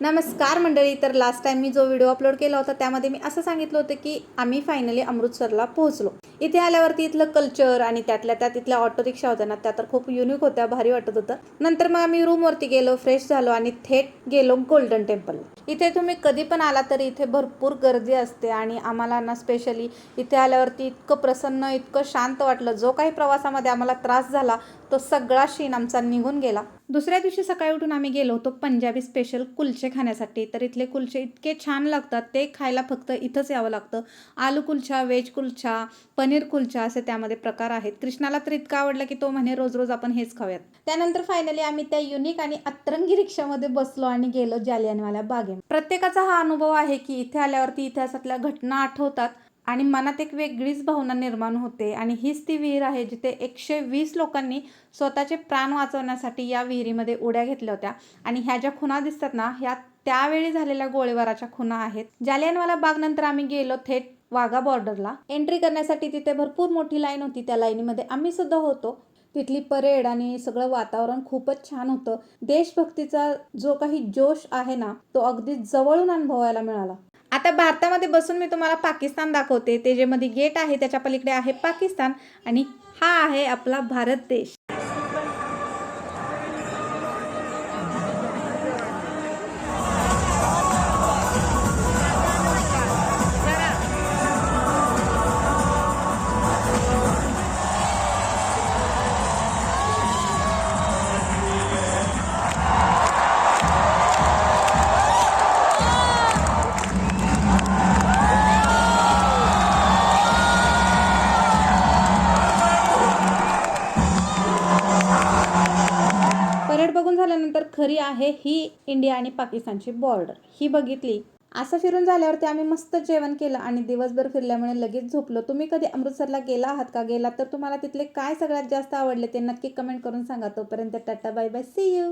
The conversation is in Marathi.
नमस्कार मंडळी. तर लास्ट टाइम मी जो व्हिडिओ अपलोड केला होता त्यामध्ये मी असं सांगितलं होतं की आम्ही फायनली अमृतसरला पोहोचलो. इथे आल्यावरती इथलं कल्चर आणि त्यातल्या त्यात इथल्या ऑटो रिक्षा होत्या ना, त्या तर खूप युनिक होत्या, भारी वाटत होतं. नंतर मग आम्ही रूमवरती गेलो, फ्रेश झालो आणि थेट गेलो गोल्डन टेम्पल. इथे तुम्ही कधी पण आला तरी इथे भरपूर गर्दी असते आणि आम्हाला ना स्पेशली इथे आल्यावरती इतकं प्रसन्न, इतकं शांत वाटलं. जो काही प्रवासामध्ये आम्हाला त्रास झाला तो सगळा शीन आमचा निघून गेला. दुसऱ्या दिवशी सकाळी उठून आम्ही गेलो होतो पंजाबी स्पेशल कुलचे खाण्यासाठी. तर इथले कुलचे इतके छान लागतात, ते खायला फक्त इथंच यावं लागतं. आलू कुलचा, व्हेज कुलचा, पनीर कुलचा असे त्यामध्ये प्रकार आहेत. कृष्णाला तर इतकं आवडलं की तो म्हणे रोज रोज आपण हेच खाऊयात. त्यानंतर फायनली आम्ही त्या युनिक आणि अतरंगी रिक्षामध्ये बसलो आणि गेलो जालियनवाला बागेत. प्रत्येकाचा हा अनुभव आहे की इथे आल्यावरती इतिहासातल्या घटना आठवतात आणि मनात एक वेगळीच भावना निर्माण होते. आणि हीच ती विहीर आहे जिथे 120 लोकांनी स्वतःचे प्राण वाचवण्यासाठी या विहिरीमध्ये उड्या घेतल्या होत्या. आणि ह्या ज्या खुणा दिसतात ना, ह्या त्यावेळी झालेल्या गोळीबाराच्या खुणा आहेत. जालियनवाला बाग नंतर आम्ही गेलो थेट वाघा बॉर्डरला. एंट्री करण्यासाठी तिथे भरपूर मोठी लाईन होती. त्या लाईनीमध्ये आम्ही सुद्धा होतो. तिथली परेड आणि सगळं वातावरण खूपच छान होतं. देशभक्तीचा जो काही जोश आहे ना, तो अगदी जवळून अनुभवायला मिळाला. आता भारतामध्ये बसून मी तुम्हाला पाकिस्तान दाखवते. ते जे मध्ये गेट आहे त्याच्या पलीकडे आहे पाकिस्तान आणि हा आहे आपला भारत देश. परेड बघून झाल्यानंतर खरी आहे ही इंडिया आणि पाकिस्तानची बॉर्डर, ही बघितली. असं फिरून झाल्यावरती आम्ही मस्त जेवण केलं आणि दिवसभर फिरल्यामुळे लगेच झोपलो. तुम्ही कधी अमृतसरला गेला आहात का? गेला तर तुम्हाला तिथले काय सगळ्यात जास्त आवडले ते नक्की कमेंट करून सांगा. तोपर्यंत tata, bye bye, see you.